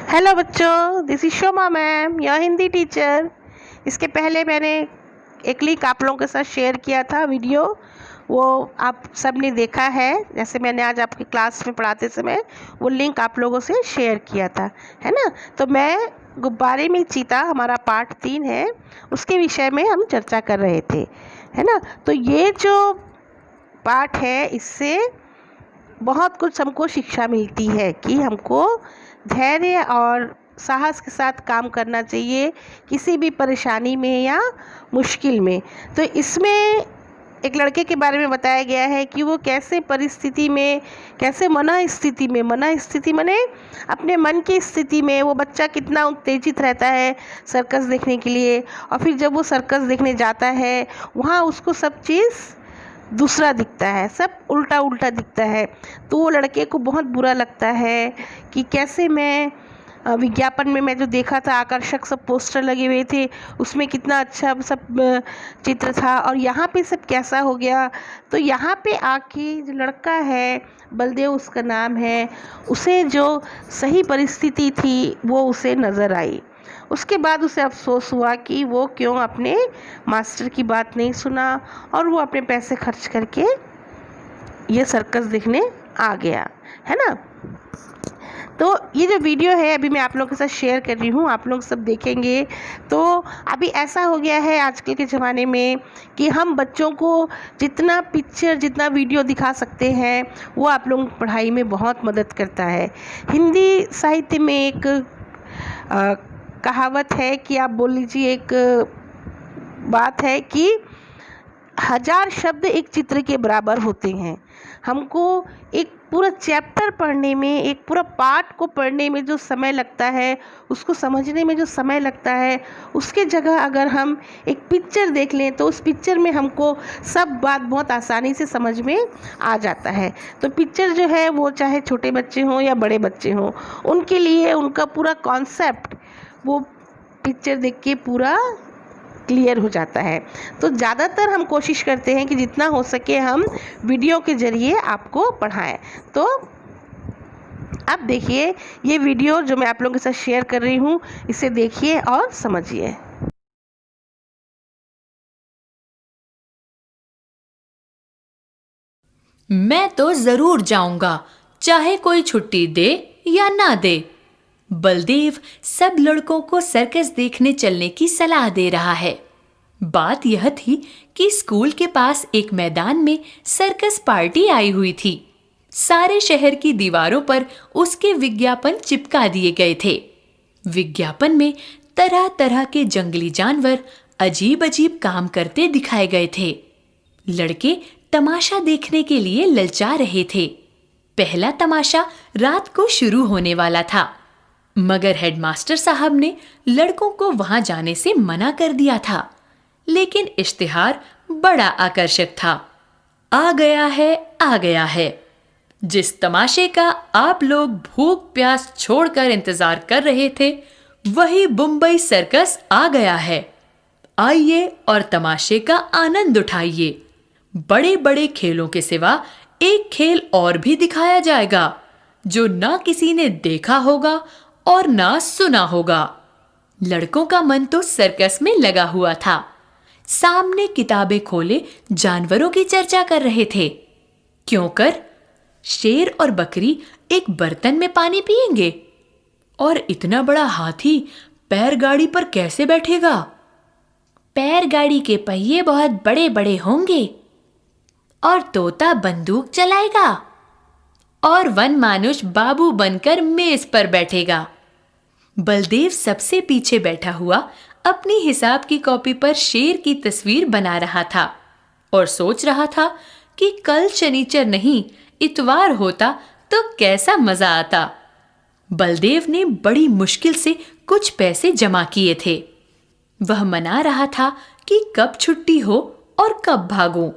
Hello बच्चों, this is Shoma ma'am, your Hindi teacher. इसके पहले मैंने एक लिंक आप लोगों के साथ शेयर किया था वीडियो, वो आप सब ने देखा है। जैसे मैंने आज आपकी क्लास में पढ़ाते समय वो लिंक आप लोगों से शेयर किया था, है ना। तो मैं गुब्बारे में चीता, हमारा पार्ट 3 है, उसके विषय में हम चर्चा कर रहे थे, है ना। तो ये जो पाठ है, इससे बहुत कुछ हमको शिक्षा मिलती है कि हमको धैर्य और साहस के साथ काम करना चाहिए किसी भी परेशानी में या मुश्किल में। तो इसमें एक लड़के के बारे में बताया गया है कि वो कैसे परिस्थिति में, कैसे मन स्थिति माने अपने मन की स्थिति में वो बच्चा कितना उत्तेजित रहता है सर्कस देखने के लिए, और फिर जब वो सर्कस देखने जाता है वहाँ उसको सब चीज़ दूसरा दिखता है, सब उल्टा उल्टा दिखता है। तो वो लड़के को बहुत बुरा लगता है कि कैसे मैं विज्ञापन में मैं जो देखा था, आकर्षक सब पोस्टर लगे हुए थे, उसमें कितना अच्छा सब चित्र था, और यहाँ पे सब कैसा हो गया। तो यहाँ पे आके जो लड़का है, बलदेव उसका नाम है, उसे जो सही परिस्थिति थी वो उसे नज़र आई। उसके बाद उसे अफसोस हुआ कि वो क्यों अपने मास्टर की बात नहीं सुना और वो अपने पैसे खर्च करके ये सर्कस देखने आ गया, है ना। तो ये जो वीडियो है अभी मैं आप लोगों के साथ शेयर कर रही हूँ, आप लोग सब देखेंगे। तो अभी ऐसा हो गया है आजकल के ज़माने में कि हम बच्चों को जितना पिक्चर, जितना वीडियो दिखा सकते हैं, वो आप लोगों की पढ़ाई में बहुत मदद करता है। हिंदी साहित्य में एक कहावत है कि आप बोल लीजिए, एक बात है कि 1000 शब्द एक चित्र के बराबर होते हैं। हमको एक पूरा चैप्टर पढ़ने में, एक पूरा पाठ को पढ़ने में जो समय लगता है, उसको समझने में जो समय लगता है, उसके जगह अगर हम एक पिक्चर देख लें तो उस पिक्चर में हमको सब बात बहुत आसानी से समझ में आ जाता है। तो पिक्चर जो है वो चाहे छोटे बच्चे हों या बड़े बच्चे हों, उनके लिए उनका पूरा कॉन्सेप्ट वो पिक्चर देख के पूरा क्लियर हो जाता है। तो ज़्यादातर हम कोशिश करते हैं कि जितना हो सके हम वीडियो के ज़रिए आपको पढ़ाएं। तो अब देखिए ये वीडियो जो मैं आप लोगों के साथ शेयर कर रही हूँ, इसे देखिए और समझिए। मैं तो जरूर जाऊंगा, चाहे कोई छुट्टी दे या ना दे। बलदेव सब लड़कों को सर्कस देखने चलने की सलाह दे रहा है। बात यह थी कि स्कूल के पास एक मैदान में सर्कस पार्टी आई हुई थी। सारे शहर की दीवारों पर उसके विज्ञापन चिपका दिए गए थे। विज्ञापन में तरह तरह के जंगली जानवर अजीब अजीब काम करते दिखाए गए थे। लड़के तमाशा देखने के लिए ललचा रहे थे। पहला तमाशा रात को शुरू होने वाला था, मगर हेडमास्टर साहब ने लड़कों को वहां जाने से मना कर दिया था। लेकिन इश्तिहार बड़ा आकर्षक था। आ गया है। जिस तमाशे का आप लोग भूख प्यास छोड़कर इंतजार कर रहे थे, वही मुंबई सर्कस आ गया है। आइए और तमाशे का आनंद उठाइए। बड़े बड़े खेलों के सिवा एक खेल और भी दिखाया जाएगा जो ना किसी ने देखा होगा और ना सुना होगा। लड़कों का मन तो सर्कस में लगा हुआ था। सामने किताबें खोले जानवरों की चर्चा कर रहे थे। क्यों कर शेर और बकरी एक बर्तन में पानी पिएंगे, और इतना बड़ा हाथी पैरगाड़ी पर कैसे बैठेगा? पैरगाड़ी के पहिए बहुत बड़े बड़े होंगे, और तोता बंदूक चलाएगा, और वन मानुष बाबू बनकर मेज पर बैठेगा। बलदेव सबसे पीछे बैठा हुआ अपनी हिसाब की कॉपी पर शेर की तस्वीर बना रहा था और सोच रहा था कि कल शनिचर नहीं इतवार होता तो कैसा मजा आता। बलदेव ने बड़ी मुश्किल से कुछ पैसे जमा किए थे। वह मना रहा था कि कब छुट्टी हो और कब भागूं।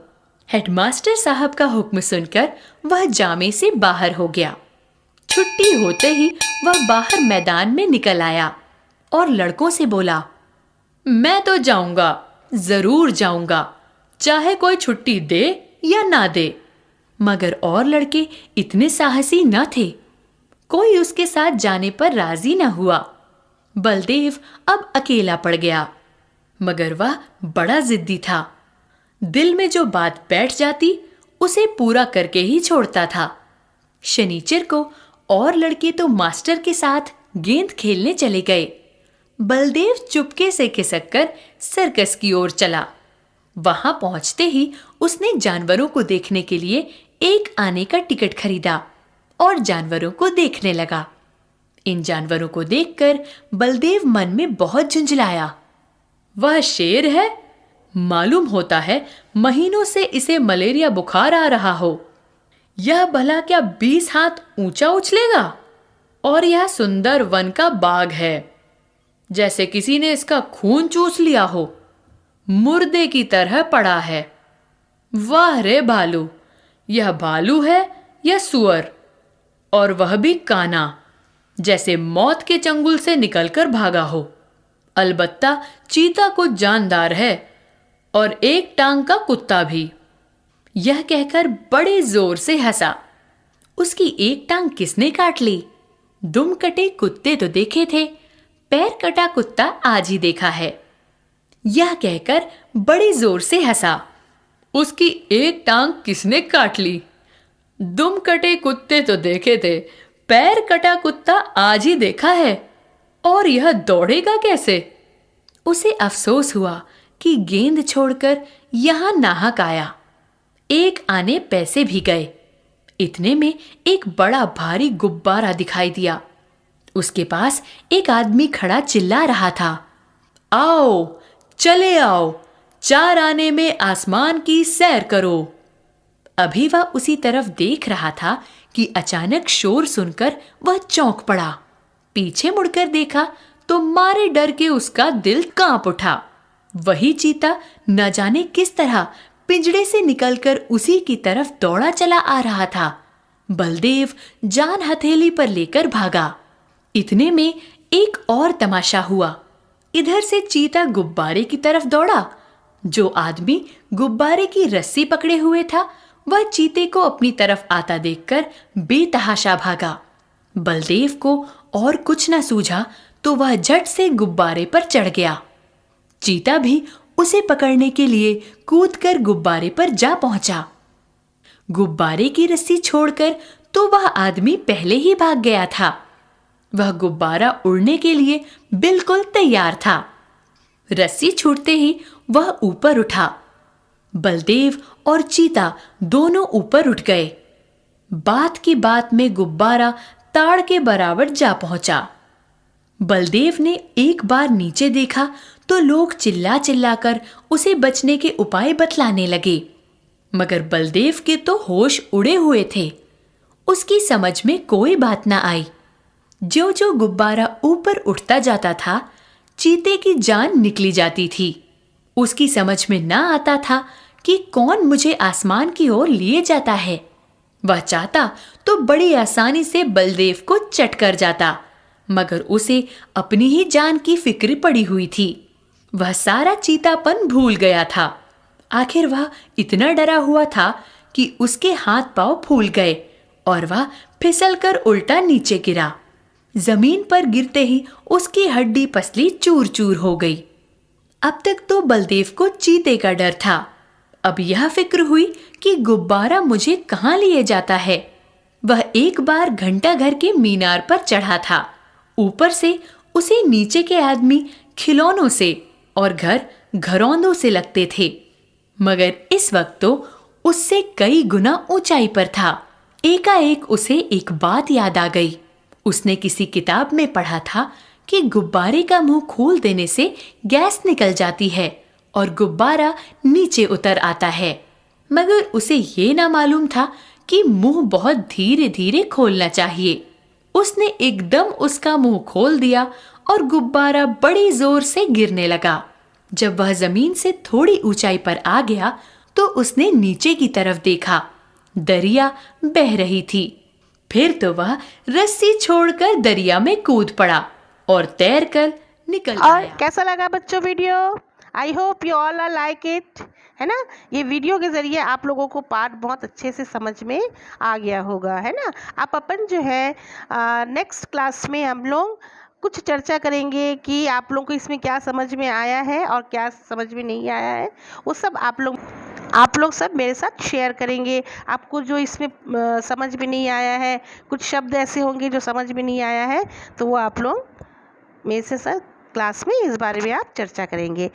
हेडमास्टर साहब का हुक्म सुनकर वह जामे से बाहर हो गया। छुट्टी होते ही वह बाहर मैदान में निकल आया और लड़कों से बोला, मैं तो जाऊंगा, जरूर जाऊंगा, चाहे कोई छुट्टी दे या ना दे। मगर और लड़के इतने साहसी न थे। कोई उसके साथ जाने पर राजी न हुआ। बलदेव अब अकेला पड़ गया, मगर वह बड़ा जिद्दी था। दिल में जो बात बैठ जाती उसे पूरा करके ही छोड़ता था। शनिचर को और लड़के तो मास्टर के साथ गेंद खेलने चले गए। बलदेव चुपके से खिसक कर सर्कस की ओर चला। वहां पहुंचते ही उसने जानवरों को देखने के लिए एक आने का टिकट खरीदा और जानवरों को देखने लगा। इन जानवरों को देखकर बलदेव मन में बहुत झुंझलाया। वह शेर है, मालूम होता है महीनों से इसे मलेरिया बुखार आ रहा हो। यह भला क्या 20 हाथ ऊंचा उछलेगा? और यह सुंदर वन का बाघ है, जैसे किसी ने इसका खून चूस लिया हो, मुर्दे की तरह पड़ा है। वाह रे भालू, यह भालू है या सुअर? और वह भी काना, जैसे मौत के चंगुल से निकलकर भागा हो। अलबत्ता चीता कुछ जानदार है और एक टांग का कुत्ता भी। यह कहकर बड़े जोर से हंसा। उसकी एक टांग किसने काट ली? दुम कटे कुत्ते तो देखे थे, पैर कटा कुत्ता आज ही देखा है। यह कहकर बड़े जोर से हंसा। उसकी एक टांग किसने काट ली? दुम कटे कुत्ते तो देखे थे, पैर कटा कुत्ता आज ही देखा है। और यह दौड़ेगा कैसे? उसे अफसोस हुआ कि गेंद छोड़कर यहां नाहक आया। एक आने पैसे भी गए। इतने में एक बड़ा भारी गुब्बारा दिखाई दिया। उसके पास एक आदमी खड़ा चिल्ला रहा था, आओ चले आओ, 4 आने में आसमान की सैर करो। अभी वह उसी तरफ देख रहा था कि अचानक शोर सुनकर वह चौंक पड़ा। पीछे मुड़कर देखा तो मारे डर के उसका दिल कांप उठा। वही चीता न जाने किस तरह पिंजड़े से निकलकर उसी की तरफ दौड़ा चला आ रहा था। बलदेव जान हथेली पर लेकर भागा। इतने में एक और तमाशा हुआ। इधर से चीता गुब्बारे की तरफ दौड़ा। जो आदमी गुब्बारे की रस्सी पकड़े हुए था वह चीते को अपनी तरफ आता देखकर बेतहाशा भागा। बलदेव को और कुछ न सूझा तो वह झट से गुब्बारे पर चढ़ गया। चीता भी उसे पकड़ने के लिए कूदकर गुब्बारे पर जा पहुंचा। गुब्बारे की रस्सी छोड़कर तो वह आदमी पहले ही भाग गया था। वह गुब्बारा उड़ने के लिए बिल्कुल तैयार था। रस्सी छूटते ही वह ऊपर उठा। बलदेव और चीता दोनों ऊपर उठ गए। बात की बात में गुब्बारा ताड़ के बराबर जा पहुंचा। बलदेव ने एक बार नीचे देखा तो लोग चिल्ला चिल्लाकर उसे बचने के उपाय बतलाने लगे, मगर बलदेव के तो होश उड़े हुए थे। उसकी समझ में कोई बात न आई। जो जो गुब्बारा ऊपर उठता जाता था, चीते की जान निकली जाती थी। उसकी समझ में न आता था कि कौन मुझे आसमान की ओर लिए जाता है। वह चाहता तो बड़ी आसानी से बलदेव को चट कर जाता, मगर उसे अपनी ही जान की फिक्र पड़ी हुई थी। वह सारा चीतापन भूल गया था। आखिर वह इतना डरा हुआ था कि उसके हाथ पांव फूल गए और वह फिसलकर उल्टा नीचे गिरा। जमीन पर गिरते ही उसकी हड्डी पसली चूर चूर हो गई। अब तक तो बलदेव को चीते का डर था। अब यह फिक्र हुई कि गुब्बारा मुझे कहाँ लिए जाता है। वह एक बार घंटा घर के मीनार पर चढ़ा था। ऊपर से उसे नीचे के आदमी खिलौनों से और घर घरौंदों से लगते थे, मगर इस वक्त तो उससे कई गुना ऊंचाई पर था। एकाएक उसे एक बात याद आ गई। उसने किसी किताब में पढ़ा था कि गुब्बारे का मुंह खोल देने से गैस निकल जाती है और गुब्बारा नीचे उतर आता है, मगर उसे ये ना मालूम था कि मुंह बहुत धीरे धीरे खोलना चाहिए। उसने एकदम उसका मुंह खोल दिया और गुब्बारा बड़ी जोर से गिरने लगा। जब वह जमीन से थोड़ी ऊंचाई पर आ गया तो उसने नीचे की तरफ देखा। दरिया बह रही थी। फिर तो वह रस्सी छोड़कर दरिया में कूद पड़ा और तैरकर निकल और आया। कैसा लगा बच्चों video? I hope you all are like it, है ना। ये वीडियो के ज़रिए आप लोगों को पाठ बहुत अच्छे से समझ में आ गया होगा, है ना। आप अपन जो है नेक्स्ट क्लास में हम लोग कुछ चर्चा करेंगे कि आप लोगों को इसमें क्या समझ में आया है और क्या समझ में नहीं आया है। वो सब आप लोग सब मेरे साथ शेयर करेंगे। आपको जो इसमें समझ में नहीं आया है, कुछ शब्द ऐसे होंगे जो समझ में नहीं आया है, तो वो आप लोग मेरे से साथ क्लास में इस बारे में आप चर्चा करेंगे।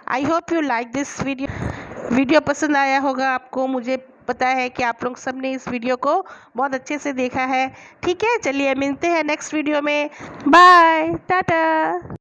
आई hope you like this video पसंद आया होगा आपको। मुझे पता है कि आप लोग सब ने इस वीडियो को बहुत अच्छे से देखा है। ठीक है, चलिए मिलते हैं नेक्स्ट वीडियो में। बाय, टाटा।